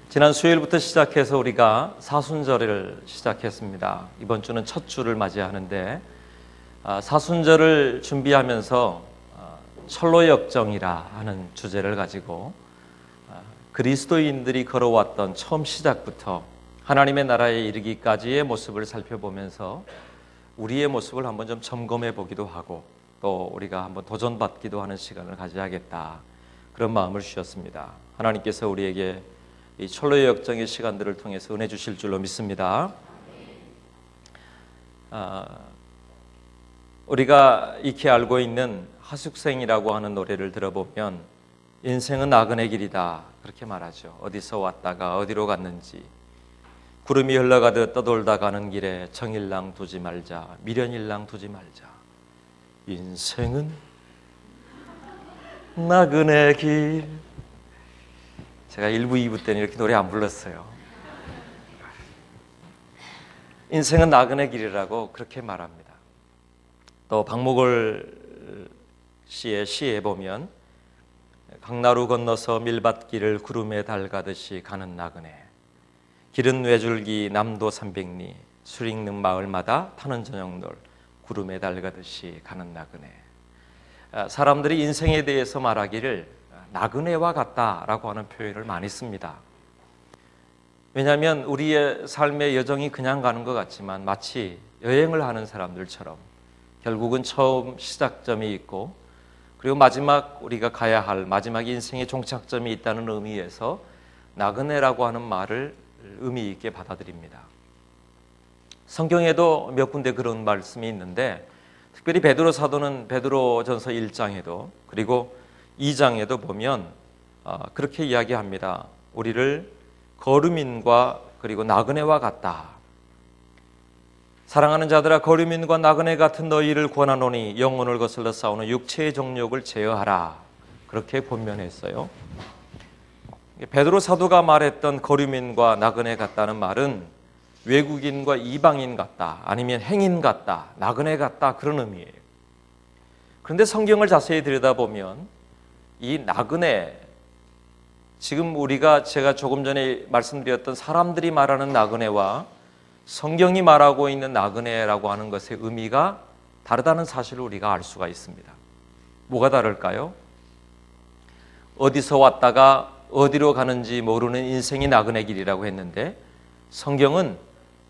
지난 수요일부터 시작해서 우리가 사순절을 시작했습니다. 이번 주는 첫 주를 맞이하는데 사순절을 준비하면서 철로역정이라 하는 주제를 가지고 그리스도인들이 걸어왔던 처음 시작부터 하나님의 나라에 이르기까지의 모습을 살펴보면서 우리의 모습을 한번 좀 점검해 보기도 하고 또 우리가 한번 도전받기도 하는 시간을 가져야겠다, 그런 마음을 주셨습니다. 하나님께서 우리에게 이 철로의 역정의 시간들을 통해서 은혜 주실 줄로 믿습니다. 우리가 익히 알고 있는 하숙생이라고 하는 노래를 들어보면 인생은 나그네 길이다, 그렇게 말하죠. 어디서 왔다가 어디로 갔는지, 구름이 흘러가듯 떠돌다 가는 길에 정일랑 두지 말자, 미련일랑 두지 말자. 인생은 나그네 길. 제가 1부, 2부 때는 이렇게 노래 안 불렀어요. 인생은 나그네 길이라고 그렇게 말합니다. 또 박목월 씨의 시에 보면 강나루 건너서 밀밭길을 구름에 달가듯이 가는 나그네, 길은 외줄기 남도 300리, 술 익는 마을마다 타는 저녁놀, 구름에 달가듯이 가는 나그네. 사람들이 인생에 대해서 말하기를 나그네와 같다라고 하는 표현을 많이 씁니다. 왜냐하면 우리의 삶의 여정이 그냥 가는 것 같지만 마치 여행을 하는 사람들처럼 결국은 처음 시작점이 있고 그리고 마지막 우리가 가야 할 마지막 인생의 종착점이 있다는 의미에서 나그네라고 하는 말을 의미 있게 받아들입니다. 성경에도 몇 군데 그런 말씀이 있는데 특별히 베드로 사도는 베드로전서 1장에도 그리고 2장에도 보면 그렇게 이야기합니다. 우리를 거류민과 그리고 나그네와 같다. 사랑하는 자들아, 거류민과 나그네 같은 너희를 권하노니 영혼을 거슬러 싸우는 육체의 정욕을 제어하라, 그렇게 권면했어요. 베드로 사도가 말했던 거류민과 나그네 같다는 말은 외국인과 이방인 같다, 아니면 행인 같다, 나그네 같다, 그런 의미예요. 그런데 성경을 자세히 들여다보면 이 나그네, 지금 제가 조금 전에 말씀드렸던 사람들이 말하는 나그네와 성경이 말하고 있는 나그네라고 하는 것의 의미가 다르다는 사실을 우리가 알 수가 있습니다. 뭐가 다를까요? 어디서 왔다가 어디로 가는지 모르는 인생이 나그네 길이라고 했는데 성경은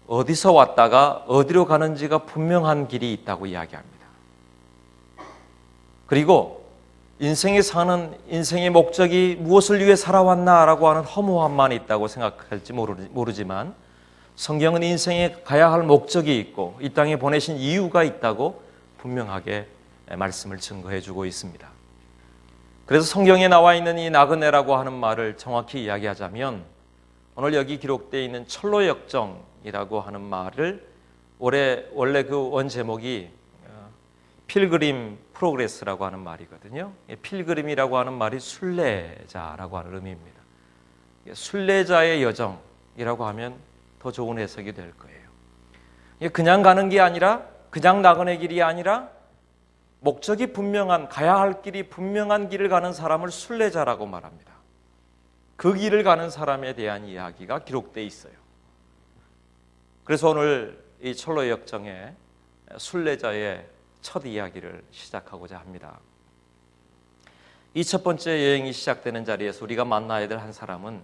어디서 왔다가 어디로 가는지가 분명한 길이 있다고 이야기합니다. 그리고 인생에 사는 인생의 목적이 무엇을 위해 살아왔나라고 하는 허무함만 있다고 생각할지 모르지만 성경은 인생에 가야 할 목적이 있고 이 땅에 보내신 이유가 있다고 분명하게 말씀을 증거해 주고 있습니다. 그래서 성경에 나와 있는 이 나그네라고 하는 말을 정확히 이야기하자면 오늘 여기 기록되어 있는 철로역정이라고 하는 말을 원래 그 원 제목이 필그림 프로그레스라고 하는 말이거든요. 필그림이라고 하는 말이 순례자라고 하는 의미입니다. 순례자의 여정이라고 하면 더 좋은 해석이 될 거예요. 그냥 가는 게 아니라, 그냥 나그네 길이 아니라 목적이 분명한, 가야 할 길이 분명한 길을 가는 사람을 순례자라고 말합니다. 그 길을 가는 사람에 대한 이야기가 기록되어 있어요. 그래서 오늘 이 철로의 역정에 순례자의 첫 이야기를 시작하고자 합니다. 이 첫 번째 여행이 시작되는 자리에서 우리가 만나야 될 한 사람은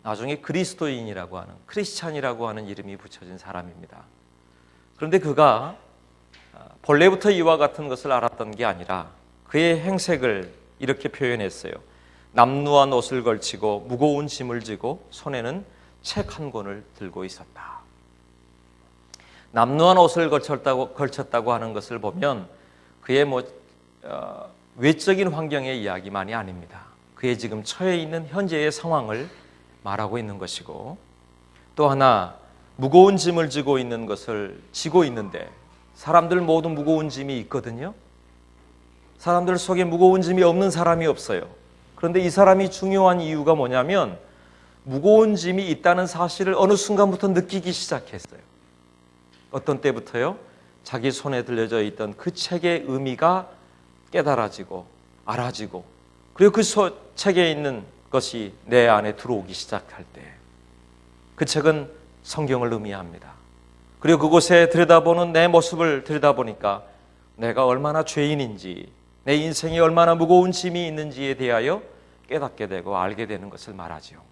나중에 그리스도인이라고 하는, 크리스찬이라고 하는 이름이 붙여진 사람입니다. 그런데 그가 본래부터 이와 같은 것을 알았던 게 아니라 그의 행색을 이렇게 표현했어요. 남루한 옷을 걸치고 무거운 짐을 지고 손에는 책 한 권을 들고 있었다. 남루한 옷을 걸쳤다고 하는 것을 보면 그의 외적인 환경의 이야기만이 아닙니다. 그의 지금 처해 있는 현재의 상황을 말하고 있는 것이고, 또 하나 무거운 짐을 지고 있는 것을 지고 있는데 사람들 모두 무거운 짐이 있거든요. 사람들 속에 무거운 짐이 없는 사람이 없어요. 그런데 이 사람이 중요한 이유가 뭐냐면 무거운 짐이 있다는 사실을 어느 순간부터 느끼기 시작했어요. 어떤 때부터요? 자기 손에 들려져 있던 그 책의 의미가 깨달아지고 알아지고, 그리고 그 책에 있는 것이 내 안에 들어오기 시작할 때, 그 책은 성경을 의미합니다. 그리고 그곳에 들여다보는 내 모습을 들여다보니까 내가 얼마나 죄인인지, 내 인생이 얼마나 무거운 짐이 있는지에 대하여 깨닫게 되고 알게 되는 것을 말하죠.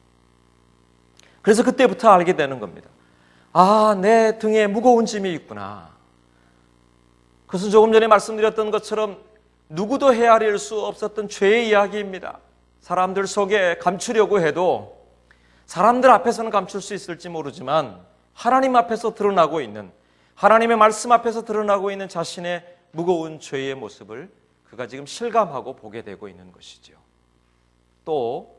그래서 그때부터 알게 되는 겁니다. 아, 내 등에 무거운 짐이 있구나. 그것은 조금 전에 말씀드렸던 것처럼 누구도 헤아릴 수 없었던 죄의 이야기입니다. 사람들 속에 감추려고 해도 사람들 앞에서는 감출 수 있을지 모르지만 하나님 앞에서 드러나고 있는, 하나님의 말씀 앞에서 드러나고 있는 자신의 무거운 죄의 모습을 그가 지금 실감하고 보게 되고 있는 것이죠. 또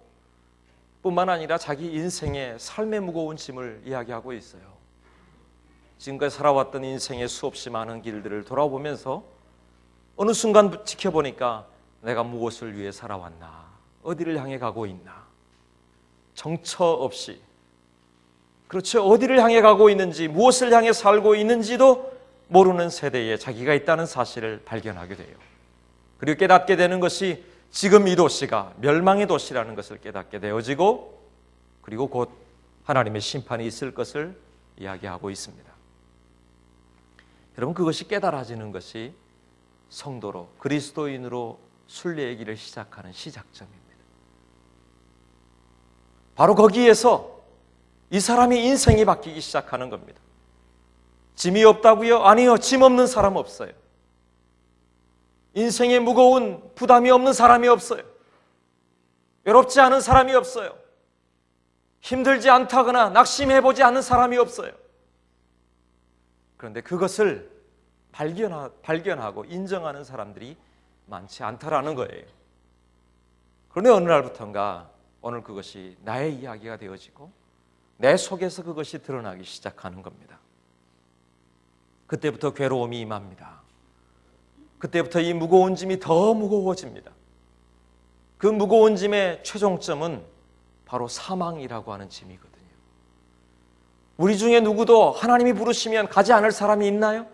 뿐만 아니라 자기 인생의 삶의 무거운 짐을 이야기하고 있어요. 지금까지 살아왔던 인생의 수없이 많은 길들을 돌아보면서 어느 순간 지켜보니까 내가 무엇을 위해 살아왔나, 어디를 향해 가고 있나, 정처 없이, 그렇죠, 어디를 향해 가고 있는지, 무엇을 향해 살고 있는지도 모르는 세대에 자기가 있다는 사실을 발견하게 돼요. 그리고 깨닫게 되는 것이 지금 이 도시가 멸망의 도시라는 것을 깨닫게 되어지고, 그리고 곧 하나님의 심판이 있을 것을 이야기하고 있습니다. 여러분, 그것이 깨달아지는 것이 성도로, 그리스도인으로 순례의 길을 시작하는 시작점입니다. 바로 거기에서 이 사람의 인생이 바뀌기 시작하는 겁니다. 짐이 없다고요? 아니요, 짐 없는 사람 없어요. 인생에 무거운 부담이 없는 사람이 없어요. 외롭지 않은 사람이 없어요. 힘들지 않다거나 낙심해보지 않는 사람이 없어요. 그런데 그것을 발견하고 인정하는 사람들이 많지 않다라는 거예요. 그런데 어느 날부터인가 오늘 그것이 나의 이야기가 되어지고 내 속에서 그것이 드러나기 시작하는 겁니다. 그때부터 괴로움이 임합니다. 그때부터 이 무거운 짐이 더 무거워집니다. 그 무거운 짐의 최종점은 바로 사망이라고 하는 짐이거든요. 우리 중에 누구도 하나님이 부르시면 가지 않을 사람이 있나요?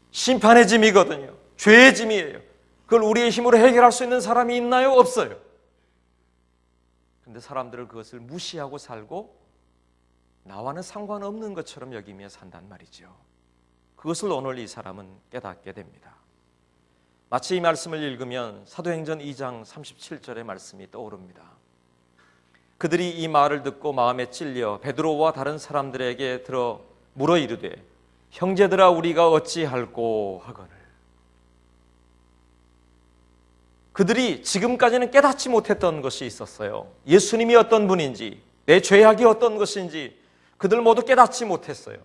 심판의 짐이거든요. 죄의 짐이에요. 그걸 우리의 힘으로 해결할 수 있는 사람이 있나요? 없어요. 그런데 사람들은 그것을 무시하고 살고 나와는 상관없는 것처럼 여기며 산단 말이죠. 그것을 오늘 이 사람은 깨닫게 됩니다. 마치 이 말씀을 읽으면 사도행전 2장 37절의 말씀이 떠오릅니다. 그들이 이 말을 듣고 마음에 찔려 베드로와 다른 사람들에게 들어 물어 이르되 형제들아 우리가 어찌할꼬 하거늘. 그들이 지금까지는 깨닫지 못했던 것이 있었어요. 예수님이 어떤 분인지, 내 죄악이 어떤 것인지 그들 모두 깨닫지 못했어요.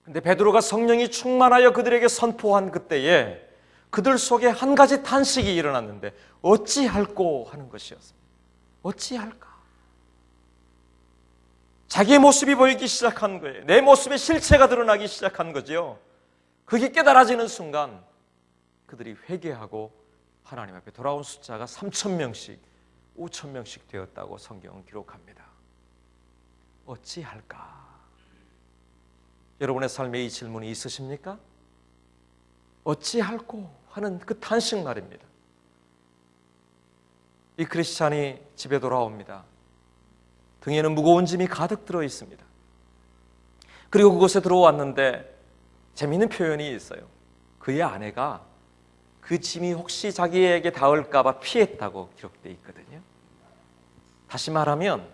그런데 베드로가 성령이 충만하여 그들에게 선포한 그때에 그들 속에 한 가지 탄식이 일어났는데 어찌할꼬 하는 것이었습니다. 어찌할까? 자기의 모습이 보이기 시작한 거예요. 내 모습의 실체가 드러나기 시작한 거죠. 그게 깨달아지는 순간 그들이 회개하고 하나님 앞에 돌아온 숫자가 3,000명씩, 5,000명씩 되었다고 성경은 기록합니다. 어찌할까? 여러분의 삶에 이 질문이 있으십니까? 어찌할꼬 하는 그 탄식 말입니다. 이 크리스찬이 집에 돌아옵니다. 등에는 무거운 짐이 가득 들어 있습니다. 그리고 그곳에 들어왔는데 재미있는 표현이 있어요. 그의 아내가 그 짐이 혹시 자기에게 닿을까 봐 피했다고 기록되어 있거든요. 다시 말하면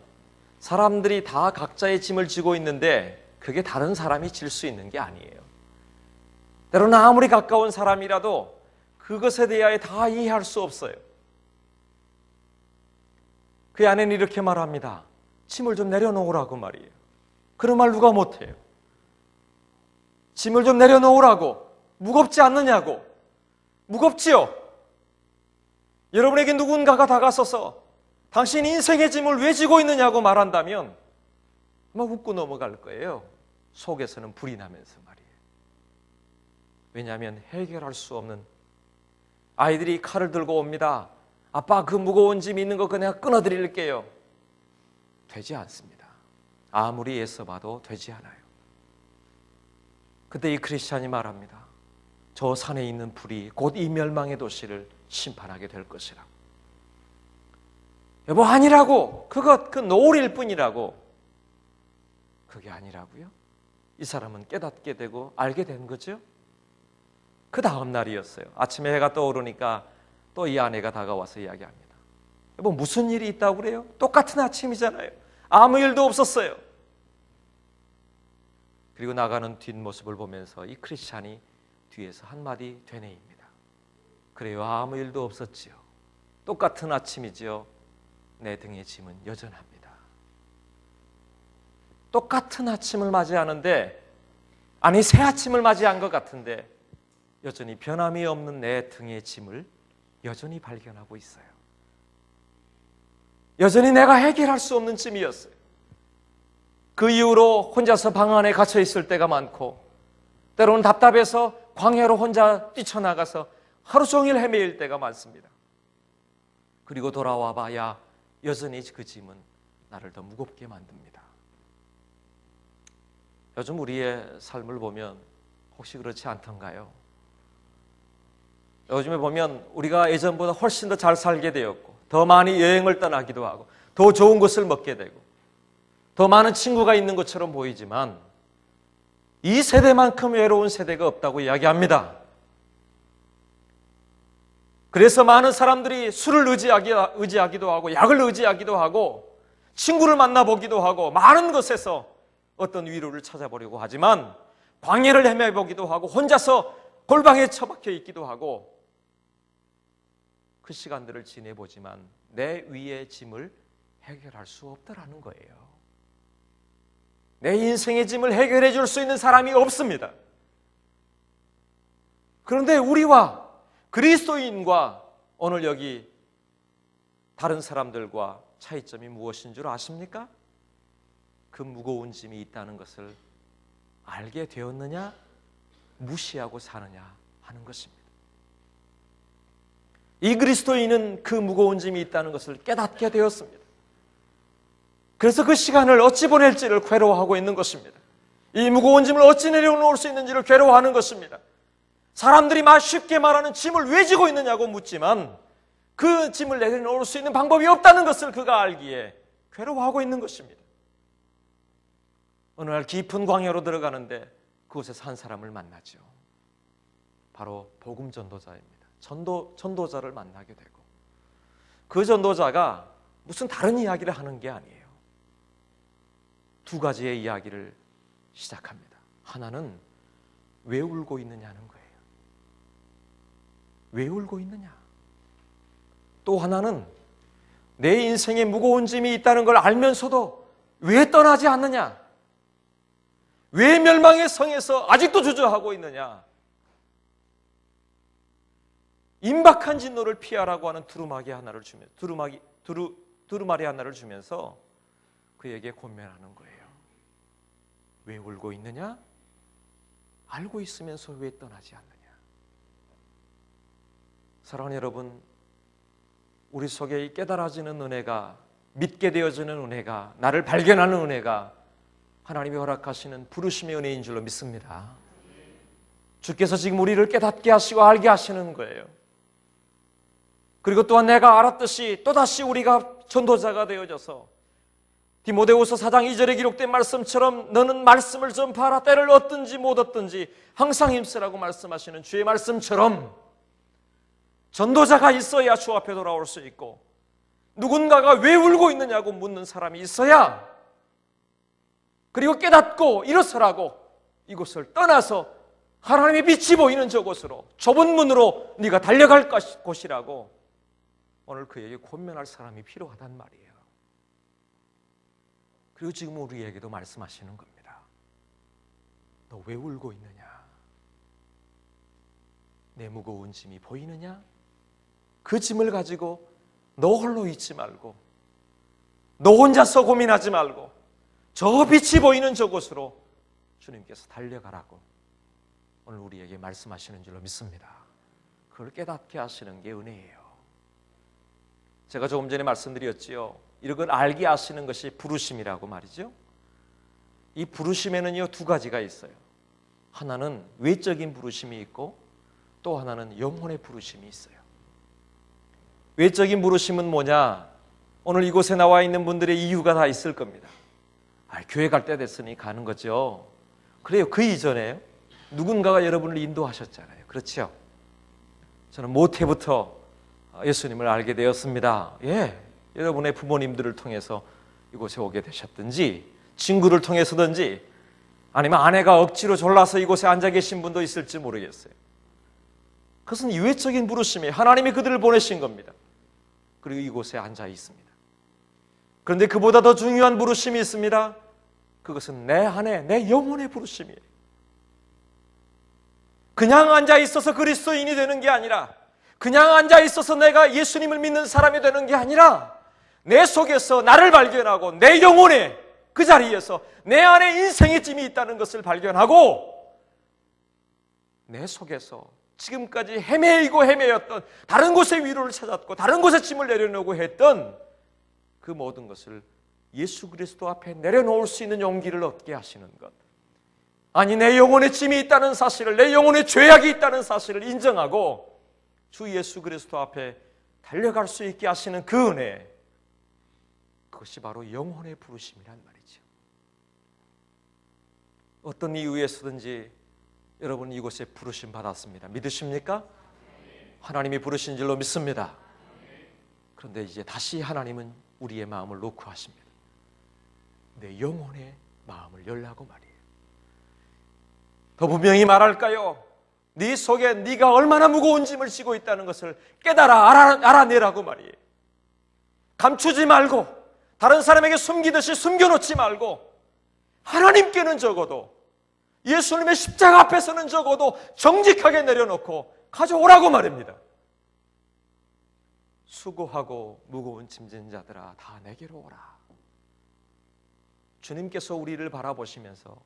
사람들이 다 각자의 짐을 지고 있는데 그게 다른 사람이 질 수 있는 게 아니에요. 때로는 아무리 가까운 사람이라도 그것에 대하여 다 이해할 수 없어요. 그 아내는 이렇게 말합니다. 짐을 좀 내려놓으라고 말이에요. 그런 말 누가 못해요. 짐을 좀 내려놓으라고. 무겁지 않느냐고. 무겁지요? 여러분에게 누군가가 다가서서 당신 인생의 짐을 왜 지고 있느냐고 말한다면 아마 웃고 넘어갈 거예요. 속에서는 불이 나면서 말이에요. 왜냐하면 해결할 수 없는, 아이들이 칼을 들고 옵니다. 아빠 그 무거운 짐 있는 거 내가 끊어드릴게요. 되지 않습니다. 아무리 애써봐도 되지 않아요. 그때 이 크리스찬이 말합니다. 저 산에 있는 불이 곧 이 멸망의 도시를 심판하게 될 것이라고. 여보 아니라고, 그 노을일 뿐이라고. 그게 아니라고요? 이 사람은 깨닫게 되고 알게 된 거죠. 그 다음 날이었어요. 아침에 해가 떠오르니까 또 이 아내가 다가와서 이야기합니다. 여보 무슨 일이 있다고 그래요? 똑같은 아침이잖아요. 아무 일도 없었어요. 그리고 나가는 뒷모습을 보면서 이 크리스찬이 뒤에서 한마디 되뇌입니다. 그래요, 아무 일도 없었지요. 똑같은 아침이지요. 내 등의 짐은 여전합니다. 똑같은 아침을 맞이하는데, 아니 새 아침을 맞이한 것 같은데 여전히 변함이 없는 내 등의 짐을 여전히 발견하고 있어요. 여전히 내가 해결할 수 없는 짐이었어요. 그 이후로 혼자서 방 안에 갇혀 있을 때가 많고, 때로는 답답해서 광야로 혼자 뛰쳐나가서 하루 종일 헤매일 때가 많습니다. 그리고 돌아와 봐야 여전히 그 짐은 나를 더 무겁게 만듭니다. 요즘 우리의 삶을 보면 혹시 그렇지 않던가요? 요즘에 보면 우리가 예전보다 훨씬 더 잘 살게 되었고, 더 많이 여행을 떠나기도 하고, 더 좋은 것을 먹게 되고, 더 많은 친구가 있는 것처럼 보이지만 이 세대만큼 외로운 세대가 없다고 이야기합니다. 그래서 많은 사람들이 술을 의지하기도 하고, 약을 의지하기도 하고, 친구를 만나보기도 하고, 많은 것에서 어떤 위로를 찾아보려고 하지만 광야를 헤매보기도 하고, 혼자서 골방에 처박혀 있기도 하고, 그 시간들을 지내보지만 내 위의 짐을 해결할 수 없더라는 거예요. 내 인생의 짐을 해결해 줄 수 있는 사람이 없습니다. 그런데 우리와 그리스도인과 오늘 여기 다른 사람들과 차이점이 무엇인 줄 아십니까? 그 무거운 짐이 있다는 것을 알게 되었느냐, 무시하고 사느냐 하는 것입니다. 이 그리스도인은 그 무거운 짐이 있다는 것을 깨닫게 되었습니다. 그래서 그 시간을 어찌 보낼지를 괴로워하고 있는 것입니다. 이 무거운 짐을 어찌 내려놓을 수 있는지를 괴로워하는 것입니다. 사람들이 쉽게 말하는 짐을 왜 지고 있느냐고 묻지만 그 짐을 내려놓을 수 있는 방법이 없다는 것을 그가 알기에 괴로워하고 있는 것입니다. 어느 날 깊은 광야로 들어가는데 그곳에서 한 사람을 만나죠. 바로 복음 전도자입니다. 전도자를 만나게 되고, 그 전도자가 무슨 다른 이야기를 하는 게 아니에요. 두 가지의 이야기를 시작합니다. 하나는 왜 울고 있느냐는 거예요. 왜 울고 있느냐? 또 하나는 내 인생에 무거운 짐이 있다는 걸 알면서도 왜 떠나지 않느냐? 왜 멸망의 성에서 아직도 주저하고 있느냐? 임박한 진노를 피하라고 하는 두루마리 하나를 주면서 그에게 권면하는 거예요. 왜 울고 있느냐? 알고 있으면서 왜 떠나지 않느냐? 사랑하는 여러분, 우리 속에 이 깨달아지는 은혜가, 믿게 되어지는 은혜가, 나를 발견하는 은혜가 하나님이 허락하시는 부르심의 은혜인 줄로 믿습니다. 주께서 지금 우리를 깨닫게 하시고 알게 하시는 거예요. 그리고 또한 내가 알았듯이 또다시 우리가 전도자가 되어져서 디모데후서 4장 2절에 기록된 말씀처럼 너는 말씀을 전파하라. 때를 얻든지 못 얻든지 항상 힘쓰라고 말씀하시는 주의 말씀처럼 전도자가 있어야 주 앞에 돌아올 수 있고, 누군가가 왜 울고 있느냐고 묻는 사람이 있어야, 그리고 깨닫고 일어서라고 이곳을 떠나서 하나님의 빛이 보이는 저곳으로, 좁은 문으로 네가 달려갈 곳이라고 오늘 그에게 권면할 사람이 필요하단 말이에요. 그리고 지금 우리에게도 말씀하시는 겁니다. 너 왜 울고 있느냐? 내 무거운 짐이 보이느냐? 그 짐을 가지고 너 홀로 있지 말고, 너 혼자서 고민하지 말고 저 빛이 보이는 저곳으로 주님께서 달려가라고 오늘 우리에게 말씀하시는 줄로 믿습니다. 그걸 깨닫게 하시는 게 은혜예요. 제가 조금 전에 말씀드렸지요. 이걸 알게 하시는 것이 부르심이라고 말이죠. 이 부르심에는요, 두 가지가 있어요. 하나는 외적인 부르심이 있고, 또 하나는 영혼의 부르심이 있어요. 외적인 부르심은 뭐냐? 오늘 이곳에 나와 있는 분들의 이유가 다 있을 겁니다. 교회 갈 때 됐으니 가는 거죠. 그래요. 그 이전에 누군가가 여러분을 인도하셨잖아요. 그렇죠? 저는 모태부터 예수님을 알게 되었습니다. 여러분의 부모님들을 통해서 이곳에 오게 되셨든지, 친구를 통해서든지, 아니면 아내가 억지로 졸라서 이곳에 앉아 계신 분도 있을지 모르겠어요. 그것은 외적인 부르심이에요. 하나님이 그들을 보내신 겁니다. 그리고 이곳에 앉아 있습니다. 그런데 그보다 더 중요한 부르심이 있습니다. 그것은 내 안에, 내 영혼의 부르심이에요. 그냥 앉아 있어서 그리스도인이 되는 게 아니라, 그냥 앉아 있어서 내가 예수님을 믿는 사람이 되는 게 아니라, 내 속에서 나를 발견하고 내 영혼에, 그 자리에서 내 안에 인생의 짐이 있다는 것을 발견하고, 내 속에서 지금까지 헤매였던, 다른 곳에 위로를 찾았고 다른 곳에 짐을 내려놓고 했던 그 모든 것을 예수 그리스도 앞에 내려놓을 수 있는 용기를 얻게 하시는 것. 아니, 내 영혼에 짐이 있다는 사실을, 내 영혼에 죄악이 있다는 사실을 인정하고 주 예수 그리스도 앞에 달려갈 수 있게 하시는 그 은혜, 그것이 바로 영혼의 부르심이란 말이죠. 어떤 이유에서든지 여러분 이곳에 부르심 받았습니다. 믿으십니까? 하나님이 부르신 줄로 믿습니다. 그런데 이제 다시 하나님은 우리의 마음을 놓고 하십니다. 내 영혼의 마음을 열라고 말이에요. 더 분명히 말할까요? 네 속에 네가 얼마나 무거운 짐을 지고 있다는 것을 깨달아 알아내라고 말이에요. 감추지 말고, 다른 사람에게 숨기듯이 숨겨놓지 말고, 하나님께는 적어도, 예수님의 십자가 앞에서는 적어도 정직하게 내려놓고 가져오라고 말입니다. 수고하고 무거운 짐진 자들아, 다 내게로 오라. 주님께서 우리를 바라보시면서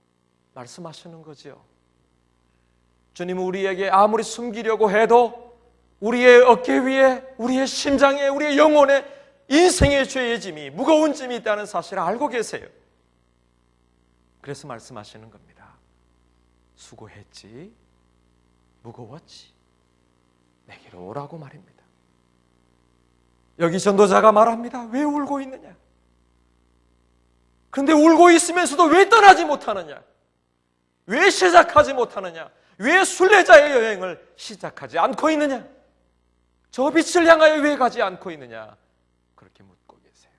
말씀하시는 거죠. 주님은 우리에게 아무리 숨기려고 해도 우리의 어깨 위에, 우리의 심장에, 우리의 영혼에 인생의 죄의 짐이, 무거운 짐이 있다는 사실을 알고 계세요. 그래서 말씀하시는 겁니다. 수고했지, 무거웠지, 내게로 오라고 말입니다. 여기 전도자가 말합니다. 왜 울고 있느냐? 그런데 울고 있으면서도 왜 떠나지 못하느냐? 왜 시작하지 못하느냐? 왜 순례자의 여행을 시작하지 않고 있느냐? 저 빛을 향하여 왜 가지 않고 있느냐? 그렇게 묻고 계세요.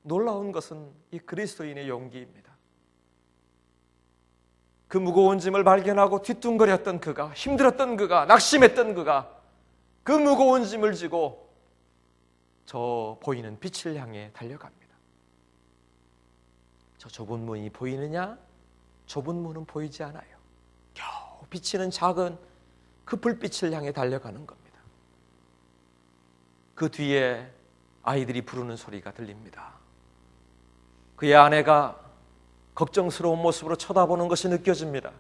놀라운 것은 이 그리스도인의 용기입니다. 그 무거운 짐을 발견하고 뒤뚱거렸던 그가, 힘들었던 그가, 낙심했던 그가 그 무거운 짐을 지고 저 보이는 빛을 향해 달려갑니다. 저 좁은 문이 보이느냐? 좁은 문은 보이지 않아요. 겨우 비치는 작은 그 불빛을 향해 달려가는 겁니다. 그 뒤에 아이들이 부르는 소리가 들립니다. 그의 아내가 걱정스러운 모습으로 쳐다보는 것이 느껴집니다.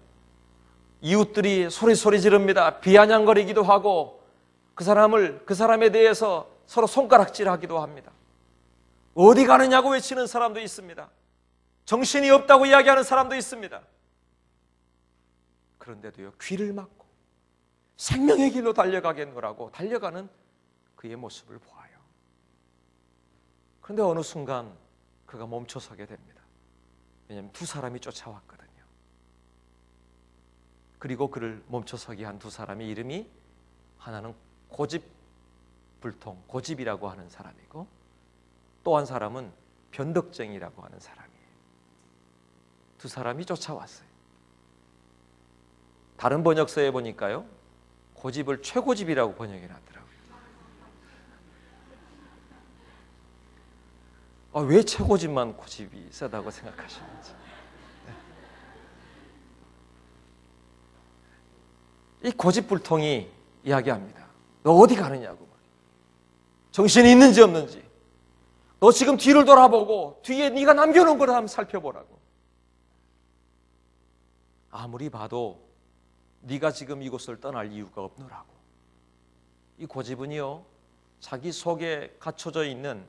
이웃들이 소리 지릅니다. 비아냥거리기도 하고 그 사람에 대해서 서로 손가락질하기도 합니다. 어디 가느냐고 외치는 사람도 있습니다. 정신이 없다고 이야기하는 사람도 있습니다. 그런데도요, 귀를 막고 생명의 길로 달려가겠노라고 달려가는 그의 모습을 보아요. 그런데 어느 순간 그가 멈춰서게 됩니다. 왜냐하면 두 사람이 쫓아왔거든요. 그리고 그를 멈춰서게 한 두 사람의 이름이, 하나는 고집불통, 고집이라고 하는 사람이고, 또 한 사람은 변덕쟁이라고 하는 사람이에요. 두 사람이 쫓아왔어요. 다른 번역서에 보니까요, 고집을 최고집이라고 번역해 놨더라고요. 왜 최고집만 고집이 세다고 생각하시는지. 이 고집불통이 이야기합니다. 너 어디 가느냐고. 정신이 있는지 없는지. 너 지금 뒤를 돌아보고 뒤에 네가 남겨놓은 걸 한번 살펴보라고. 아무리 봐도 네가 지금 이곳을 떠날 이유가 없노라고. 이 고집은요, 자기 속에 감춰져 있는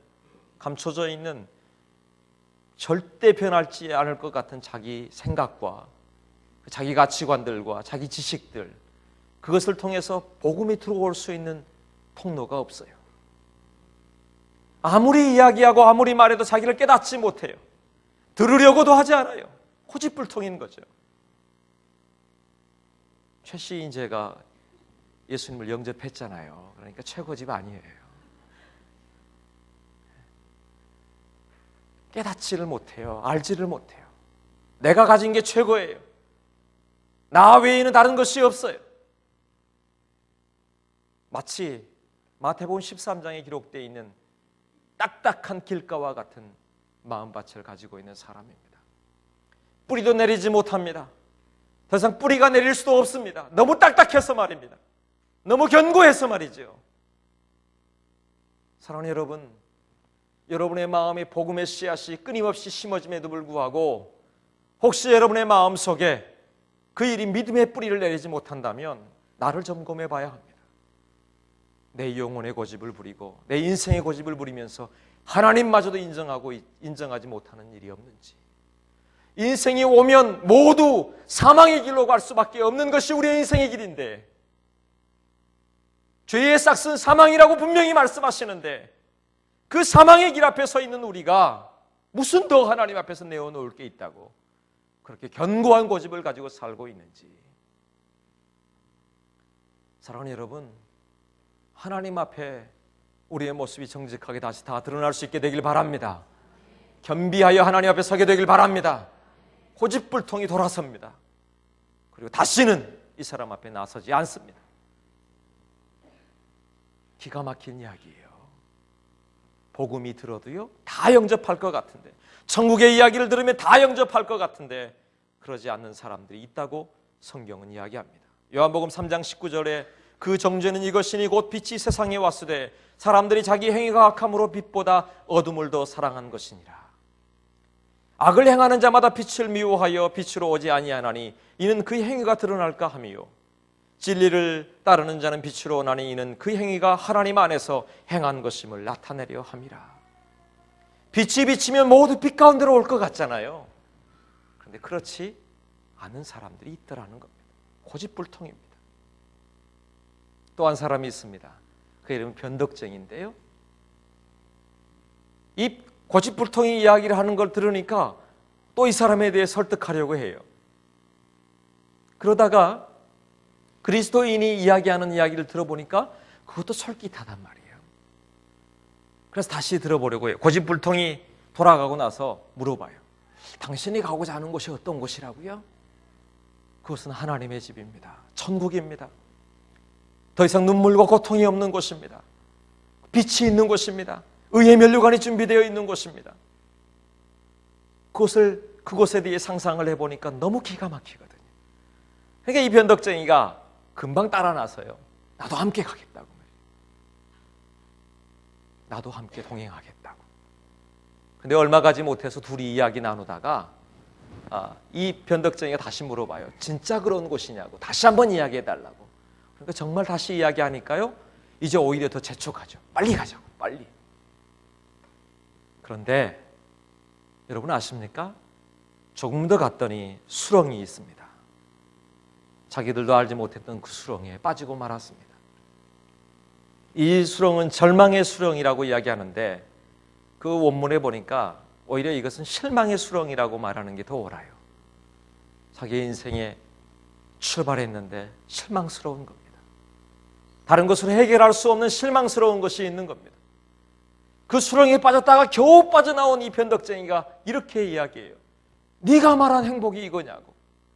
절대 변하지 않을 것 같은 자기 생각과 자기 가치관들과 자기 지식들, 그것을 통해서 복음이 들어올 수 있는 통로가 없어요. 아무리 이야기하고 아무리 말해도 자기를 깨닫지 못해요. 들으려고도 하지 않아요. 고집불통인 거죠. 최씨인제가 예수님을 영접했잖아요. 그러니까 최고집 아니에요. 깨닫지를 못해요. 알지를 못해요. 내가 가진 게 최고예요. 나 외에는 다른 것이 없어요. 마치 마태복음 13장에 기록되어 있는 딱딱한 길가와 같은 마음밭을 가지고 있는 사람입니다. 뿌리도 내리지 못합니다. 더 이상 뿌리가 내릴 수도 없습니다. 너무 딱딱해서 말입니다. 너무 견고해서 말이죠. 사랑하는 여러분, 여러분의 마음에 복음의 씨앗이 끊임없이 심어짐에도 불구하고 혹시 여러분의 마음속에 그 일이 믿음의 뿌리를 내리지 못한다면 나를 점검해 봐야 합니다. 내 영혼의 고집을 부리고 내 인생의 고집을 부리면서 하나님마저도 인정하지 못하는 일이 없는지. 인생이 오면 모두 사망의 길로 갈 수밖에 없는 것이 우리의 인생의 길인데, 죄의 싹은 사망이라고 분명히 말씀하시는데 그 사망의 길 앞에 서 있는 우리가 무슨 더 하나님 앞에서 내어놓을 게 있다고 그렇게 견고한 고집을 가지고 살고 있는지. 사랑하는 여러분, 하나님 앞에 우리의 모습이 정직하게 다시 다 드러날 수 있게 되길 바랍니다. 겸비하여 하나님 앞에 서게 되길 바랍니다. 고집불통이 돌아섭니다. 그리고 다시는 이 사람 앞에 나서지 않습니다. 기가 막힌 이야기예요. 복음이 들어도요 다 영접할 것 같은데, 천국의 이야기를 들으면 다 영접할 것 같은데 그러지 않는 사람들이 있다고 성경은 이야기합니다. 요한복음 3장 19절에 그 정죄는 이것이니 곧 빛이 세상에 왔으되 사람들이 자기 행위가 악함으로 빛보다 어둠을 더 사랑한 것이니라. 악을 행하는 자마다 빛을 미워하여 빛으로 오지 아니하나니 이는 그 행위가 드러날까 함이요 진리를 따르는 자는 빛으로 오나니 이는 그 행위가 하나님 안에서 행한 것임을 나타내려 함이라. 빛이 비치면 모두 빛 가운데로 올 것 같잖아요. 그런데 그렇지 않은 사람들이 있더라는 겁니다. 고집불통입니다. 또 한 사람이 있습니다. 그 이름은 변덕쟁인데요, 이 고집불통이 이야기를 하는 걸 들으니까 또 이 사람에 대해 설득하려고 해요. 그러다가 그리스도인이 이야기하는 이야기를 들어보니까 그것도 솔깃하단 말이에요. 그래서 다시 들어보려고 해요. 고집불통이 돌아가고 나서 물어봐요. 당신이 가고자 하는 곳이 어떤 곳이라고요? 그것은 하나님의 집입니다. 천국입니다. 더 이상 눈물과 고통이 없는 곳입니다. 빛이 있는 곳입니다. 의의 면류관이 준비되어 있는 곳입니다. 그곳에 대해 상상을 해보니까 너무 기가 막히거든요. 그러니까 이 변덕쟁이가 금방 따라 나서요. 나도 함께 가겠다고. 나도 함께 동행하겠다고. 근데 얼마 가지 못해서 둘이 이야기 나누다가 이 변덕쟁이가 다시 물어봐요. 진짜 그런 곳이냐고. 다시 한번 이야기해달라고. 그러니까 정말 다시 이야기하니까요, 이제 오히려 더 재촉하죠. 빨리 가자고, 빨리. 그런데 여러분 아십니까? 조금 더 갔더니 수렁이 있습니다. 자기들도 알지 못했던 그 수렁에 빠지고 말았습니다. 이 수렁은 절망의 수렁이라고 이야기하는데 그 원문에 보니까 오히려 이것은 실망의 수렁이라고 말하는 게 더 옳아요. 자기 인생에 출발했는데 실망스러운 겁니다. 다른 것으로 해결할 수 없는 실망스러운 것이 있는 겁니다. 그 수렁에 빠졌다가 겨우 빠져나온 이 변덕쟁이가 이렇게 이야기해요. 네가 말한 행복이 이거냐고.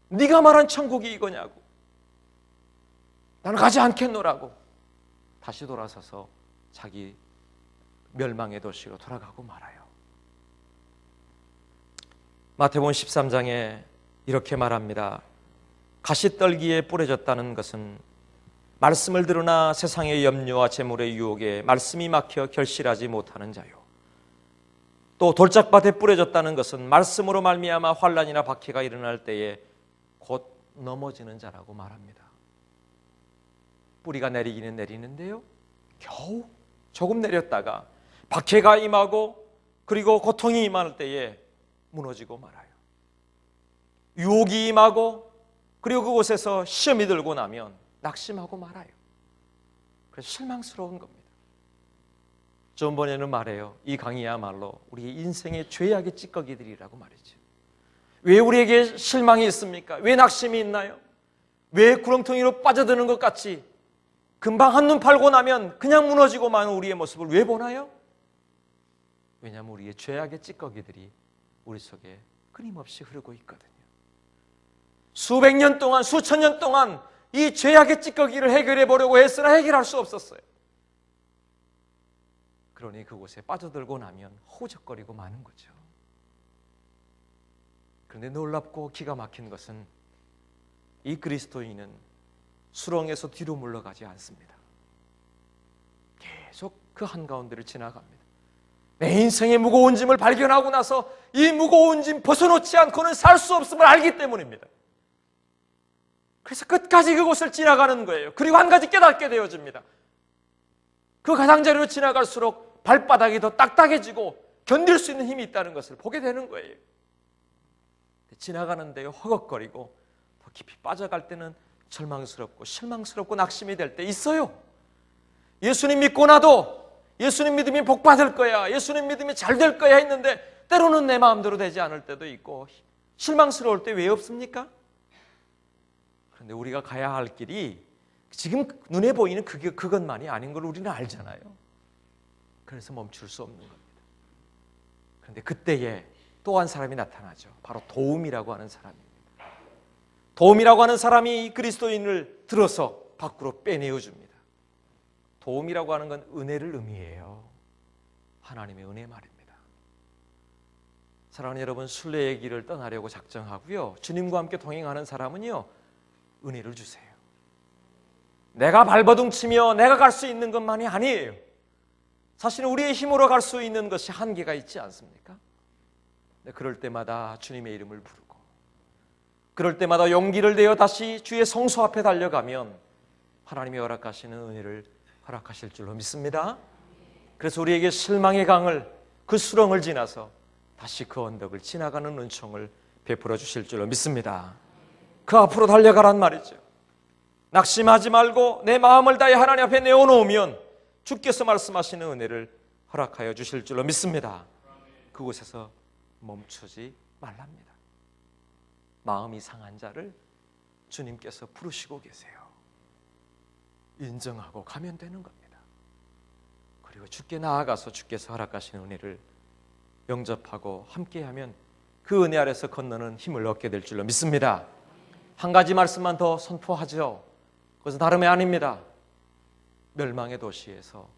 네가 말한 천국이 이거냐고. 나는 가지 않겠노라고. 다시 돌아서서 자기 멸망의 도시로 돌아가고 말아요. 마태복음 13장에 이렇게 말합니다. 가시떨기에 뿌려졌다는 것은 말씀을 들으나 세상의 염려와 재물의 유혹에 말씀이 막혀 결실하지 못하는 자요. 또 돌짝밭에 뿌려졌다는 것은 말씀으로 말미암아 환난이나 박해가 일어날 때에 곧 넘어지는 자라고 말합니다. 뿌리가 내리기는 내리는데요, 겨우 조금 내렸다가 박해가 임하고 그리고 고통이 임할 때에 무너지고 말아요. 유혹이 임하고 그리고 그곳에서 시험이 들고 나면 낙심하고 말아요. 그래서 실망스러운 겁니다. 존 버니는 말해요. 이 강의야말로 우리의 인생의 죄악의 찌꺼기들이라고 말이죠. 왜 우리에게 실망이 있습니까? 왜 낙심이 있나요? 왜 구렁텅이로 빠져드는 것 같이 금방 한눈 팔고 나면 그냥 무너지고 마는 우리의 모습을 왜 보나요? 왜냐하면 우리의 죄악의 찌꺼기들이 우리 속에 끊임없이 흐르고 있거든요. 수백 년 동안, 수천 년 동안 이 죄악의 찌꺼기를 해결해 보려고 했으나 해결할 수 없었어요. 그러니 그곳에 빠져들고 나면 허우적거리고 마는 거죠. 그런데 놀랍고 기가 막힌 것은 이 그리스도인은 수렁에서 뒤로 물러가지 않습니다. 계속 그 한가운데를 지나갑니다. 내 인생의 무거운 짐을 발견하고 나서 이 무거운 짐 벗어놓지 않고는 살 수 없음을 알기 때문입니다. 그래서 끝까지 그곳을 지나가는 거예요. 그리고 한 가지 깨닫게 되어집니다. 그 가장자리로 지나갈수록 발바닥이 더 딱딱해지고 견딜 수 있는 힘이 있다는 것을 보게 되는 거예요. 지나가는데 허걱거리고 더 깊이 빠져갈 때는 절망스럽고 실망스럽고 낙심이 될 때 있어요. 예수님 믿고 나도 예수님 믿으면 복 받을 거야, 예수님 믿으면 잘 될 거야 했는데 때로는 내 마음대로 되지 않을 때도 있고 실망스러울 때 왜 없습니까? 그런데 우리가 가야 할 길이 지금 눈에 보이는 그것만이 아닌 걸 우리는 알잖아요. 그래서 멈출 수 없는 겁니다. 그런데 그때에 또 한 사람이 나타나죠. 바로 도움이라고 하는 사람입니다. 도움이라고 하는 사람이 그리스도인을 들어서 밖으로 빼내어 줍니다. 도움이라고 하는 건 은혜를 의미해요. 하나님의 은혜 말입니다. 사랑하는 여러분, 순례의 길을 떠나려고 작정하고요, 주님과 함께 동행하는 사람은요, 은혜를 주세요. 내가 발버둥치며 내가 갈 수 있는 것만이 아니에요. 사실은 우리의 힘으로 갈 수 있는 것이 한계가 있지 않습니까? 그럴 때마다 주님의 이름을 부르고, 그럴 때마다 용기를 내어 다시 주의 성소 앞에 달려가면 하나님이 허락하시는 은혜를 허락하실 줄로 믿습니다. 그래서 우리에게 실망의 강을, 그 수렁을 지나서 다시 그 언덕을 지나가는 은총을 베풀어 주실 줄로 믿습니다. 그 앞으로 달려가란 말이죠. 낙심하지 말고 내 마음을 다해 하나님 앞에 내어놓으면 주께서 말씀하시는 은혜를 허락하여 주실 줄로 믿습니다. 그곳에서 멈추지 말랍니다. 마음이 상한 자를 주님께서 부르시고 계세요. 인정하고 가면 되는 겁니다. 그리고 주께 나아가서 주께서 허락하시는 은혜를 영접하고 함께하면 그 은혜 아래서 건너는 힘을 얻게 될 줄로 믿습니다. 한 가지 말씀만 더 선포하죠. 그것은 다름이 아닙니다. 멸망의 도시에서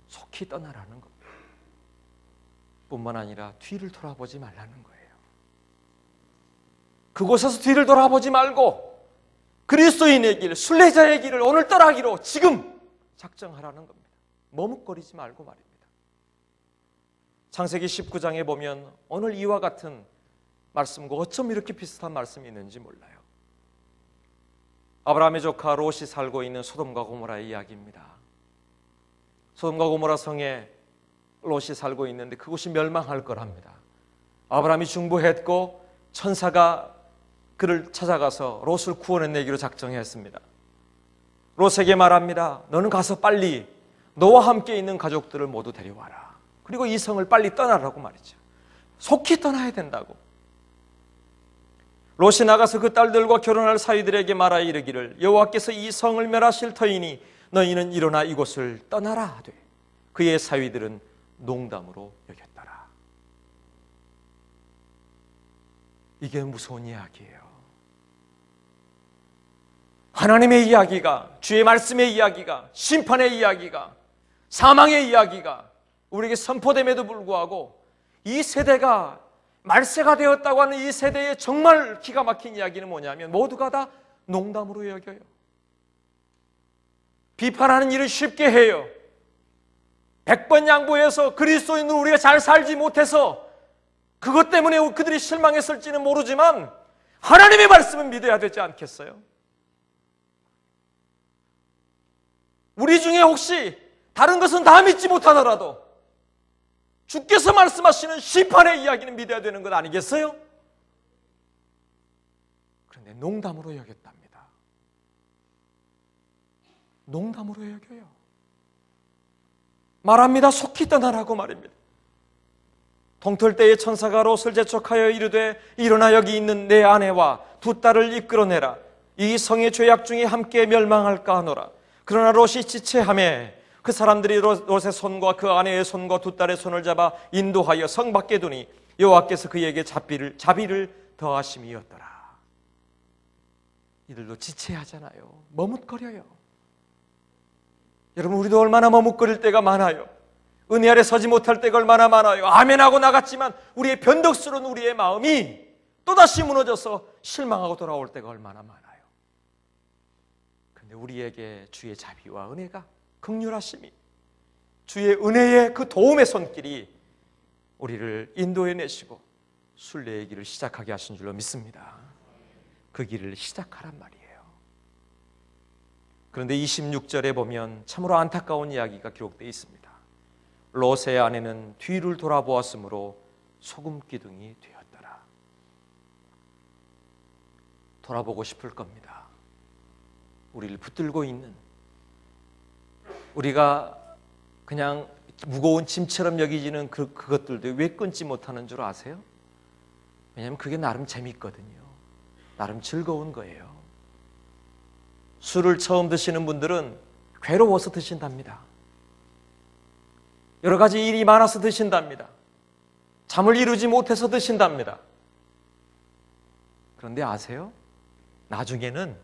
속히 떠나라는 겁니다. 뿐만 아니라 뒤를 돌아보지 말라는 거예요. 그곳에서 뒤를 돌아보지 말고 그리스도인의 길, 순례자의 길을 오늘 떠나기로 지금 작정하라는 겁니다. 머뭇거리지 말고 말입니다. 창세기 19장에 보면 오늘 이와 같은 말씀과 어쩜 이렇게 비슷한 말씀이 있는지 몰라요. 아브라함의 조카 롯이 살고 있는 소돔과 고모라의 이야기입니다. 소돔과 고모라 성에 롯이 살고 있는데 그곳이 멸망할 거랍니다. 아브라함이 중보했고 천사가 그를 찾아가서 롯을 구원해내기로 작정했습니다. 롯에게 말합니다. 너는 가서 빨리 너와 함께 있는 가족들을 모두 데려와라. 그리고 이 성을 빨리 떠나라고 말이죠. 속히 떠나야 된다고. 롯이 나가서 그 딸들과 결혼할 사위들에게 말하여 이르기를 여호와께서 이 성을 멸하실 터이니 너희는 일어나 이곳을 떠나라 하되 그의 사위들은 농담으로 여겼더라. 이게 무서운 이야기예요. 하나님의 이야기가, 주의 말씀의 이야기가, 심판의 이야기가, 사망의 이야기가 우리에게 선포됨에도 불구하고 이 세대가 말세가 되었다고 하는 이 세대의 정말 기가 막힌 이야기는 뭐냐면 모두가 다 농담으로 여겨요. 비판하는 일을 쉽게 해요. 100번 양보해서 그리스도인으로 우리가 잘 살지 못해서 그것 때문에 그들이 실망했을지는 모르지만 하나님의 말씀은 믿어야 되지 않겠어요? 우리 중에 혹시 다른 것은 다 믿지 못하더라도 주께서 말씀하시는 심판의 이야기는 믿어야 되는 것 아니겠어요? 그런데 농담으로 여겼답니다. 농담으로 여겨요. 말합니다. 속히 떠나라고 말입니다. 동틀 때에 천사가 롯을 재촉하여 이르되 일어나 여기 있는 내 아내와 두 딸을 이끌어내라. 이 성의 죄악 중에 함께 멸망할까 하노라. 그러나 롯이 지체하매 그 사람들이 롯의 손과 그 아내의 손과 두 딸의 손을 잡아 인도하여 성 밖에 두니 여호와께서 그에게 자비를 더하심이었더라. 이들도 지체하잖아요. 머뭇거려요. 여러분, 우리도 얼마나 머뭇거릴 때가 많아요. 은혜 아래 서지 못할 때가 얼마나 많아요. 아멘하고 나갔지만 우리의 변덕스러운 우리의 마음이 또다시 무너져서 실망하고 돌아올 때가 얼마나 많아요. 그런데 우리에게 주의 자비와 은혜가, 긍휼하심이, 주의 은혜의 그 도움의 손길이 우리를 인도해 내시고 순례의 길을 시작하게 하신 줄로 믿습니다. 그 길을 시작하란 말이에요. 그런데 26절에 보면 참으로 안타까운 이야기가 기록되어 있습니다. 롯의 아내는 뒤를 돌아보았으므로 소금 기둥이 되었더라. 돌아보고 싶을 겁니다. 우리를 붙들고 있는, 우리가 그냥 무거운 짐처럼 여기지는 그것들도 왜 끊지 못하는 줄 아세요? 왜냐하면 그게 나름 재밌거든요. 나름 즐거운 거예요. 술을 처음 드시는 분들은 괴로워서 드신답니다. 여러 가지 일이 많아서 드신답니다. 잠을 이루지 못해서 드신답니다. 그런데 아세요? 나중에는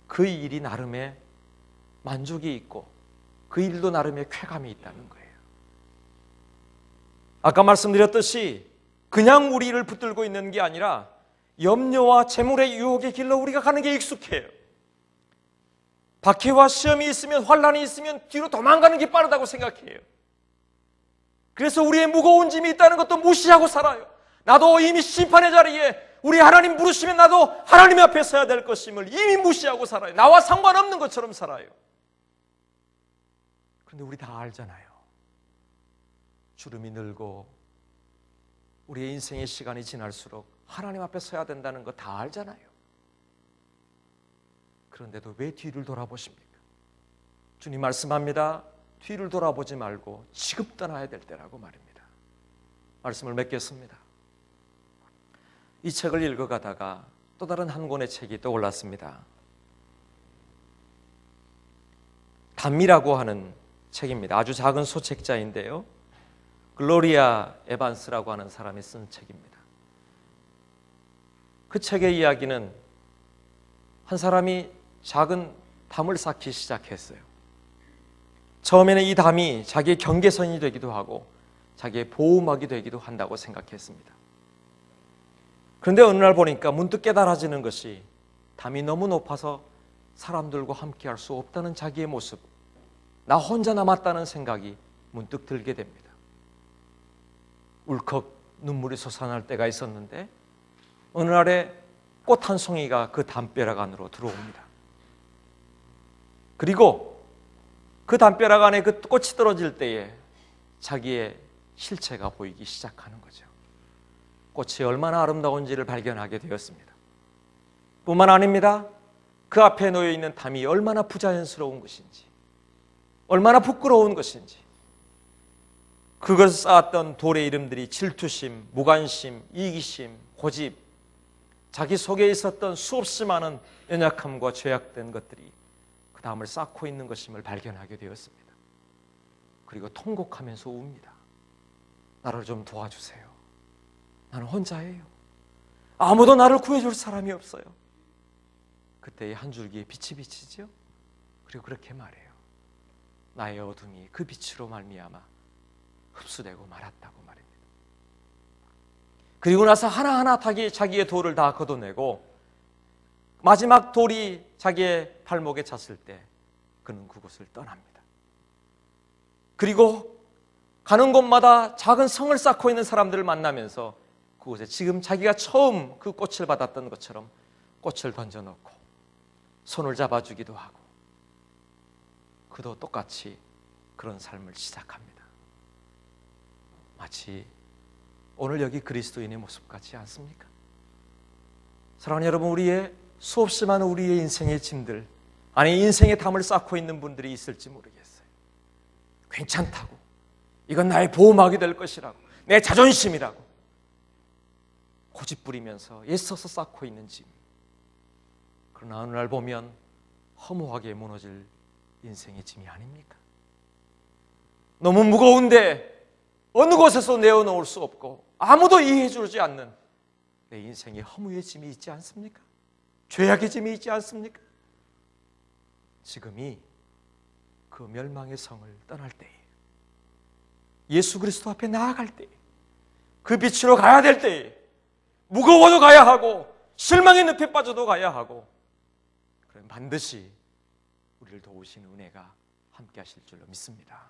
그 일이 나름의 만족이 있고 그 일도 나름의 쾌감이 있다는 거예요. 아까 말씀드렸듯이 그냥 우리를 붙들고 있는 게 아니라 염려와 재물의 유혹의 길로 우리가 가는 게 익숙해요. 박해와 시험이 있으면, 환난이 있으면 뒤로 도망가는 게 빠르다고 생각해요. 그래서 우리의 무거운 짐이 있다는 것도 무시하고 살아요. 나도 이미 심판의 자리에 우리 하나님 부르시면 나도 하나님 앞에 서야 될 것임을 이미 무시하고 살아요. 나와 상관없는 것처럼 살아요. 그런데 우리 다 알잖아요. 주름이 늘고 우리의 인생의 시간이 지날수록 하나님 앞에 서야 된다는 거 다 알잖아요. 그런데도 왜 뒤를 돌아보십니까? 주님 말씀합니다. 뒤를 돌아보지 말고 지금 떠나야 될 때라고 말입니다. 말씀을 맺겠습니다. 이 책을 읽어가다가 또 다른 한 권의 책이 떠올랐습니다. 담이라고 하는 책입니다. 아주 작은 소책자인데요. 글로리아 에반스라고 하는 사람이 쓴 책입니다. 그 책의 이야기는 한 사람이 작은 담을 쌓기 시작했어요. 처음에는 이 담이 자기의 경계선이 되기도 하고 자기의 보호막이 되기도 한다고 생각했습니다. 그런데 어느 날 보니까 문득 깨달아지는 것이 담이 너무 높아서 사람들과 함께 할 수 없다는 자기의 모습, 나 혼자 남았다는 생각이 문득 들게 됩니다. 울컥 눈물이 솟아날 때가 있었는데 어느 날에 꽃 한 송이가 그 담벼락 안으로 들어옵니다. 그리고 그 담벼락 안에 그 꽃이 떨어질 때에 자기의 실체가 보이기 시작하는 거죠. 꽃이 얼마나 아름다운지를 발견하게 되었습니다. 뿐만 아닙니다. 그 앞에 놓여 있는 담이 얼마나 부자연스러운 것인지, 얼마나 부끄러운 것인지, 그것을 쌓았던 돌의 이름들이 질투심, 무관심, 이기심, 고집, 자기 속에 있었던 수없이 많은 연약함과 죄악된 것들이 그 담을 쌓고 있는 것임을 발견하게 되었습니다. 그리고 통곡하면서 웁니다. 나를 좀 도와주세요. 나는 혼자예요. 아무도 나를 구해줄 사람이 없어요. 그때의 한 줄기의 빛이 비치죠. 그리고 그렇게 말해요. 나의 어둠이 그 빛으로 말미암아 흡수되고 말았다고 말입니다. 그리고 나서 하나하나 자기의 돌을 다 걷어내고 마지막 돌이 자기의 발목에 찼을 때 그는 그곳을 떠납니다. 그리고 가는 곳마다 작은 성을 쌓고 있는 사람들을 만나면서 그곳에 지금 자기가 처음 그 꽃을 받았던 것처럼 꽃을 던져놓고 손을 잡아주기도 하고, 그도 똑같이 그런 삶을 시작합니다. 마치 오늘 여기 그리스도인의 모습 같지 않습니까? 사랑하는 여러분, 우리의 수없이 많은 우리의 인생의 짐들, 아니 인생의 담을 쌓고 있는 분들이 있을지 모르겠어요. 괜찮다고, 이건 나의 보호막이 될 것이라고, 내 자존심이라고 고집부리면서 애써서 쌓고 있는 짐. 그러나 어느 날 보면 허무하게 무너질 인생의 짐이 아닙니까? 너무 무거운데 어느 곳에서 내어놓을 수 없고 아무도 이해해 주지 않는 내 인생에 허무의 짐이 있지 않습니까? 죄악의 짐이 있지 않습니까? 지금이 그 멸망의 성을 떠날 때에, 예수 그리스도 앞에 나아갈 때에, 그 빛으로 가야 될 때에, 무거워도 가야 하고 실망의 늪에 빠져도 가야 하고, 그럼 반드시 우리를 도우시는 은혜가 함께 하실 줄로 믿습니다.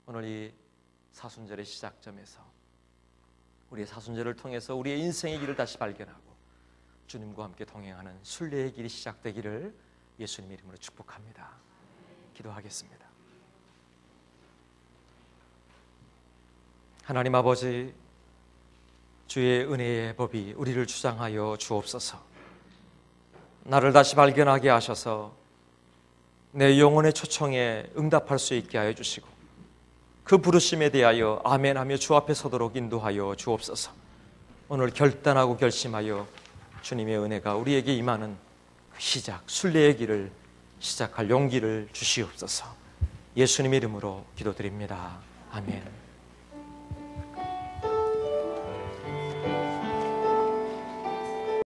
오늘 이 사순절의 시작점에서 우리의 사순절을 통해서 우리의 인생의 길을 다시 발견하고 주님과 함께 동행하는 순례의 길이 시작되기를 예수님 이름으로 축복합니다. 기도하겠습니다. 하나님 아버지, 주의 은혜의 법이 우리를 주장하여 주옵소서. 나를 다시 발견하게 하셔서 내 영혼의 초청에 응답할 수 있게 하여 주시고, 그 부르심에 대하여 아멘하며 주 앞에 서도록 인도하여 주옵소서. 오늘 결단하고 결심하여 주님의 은혜가 우리에게 임하는 그 시작, 순례의 길을 시작할 용기를 주시옵소서. 예수님 이름으로 기도드립니다. 아멘.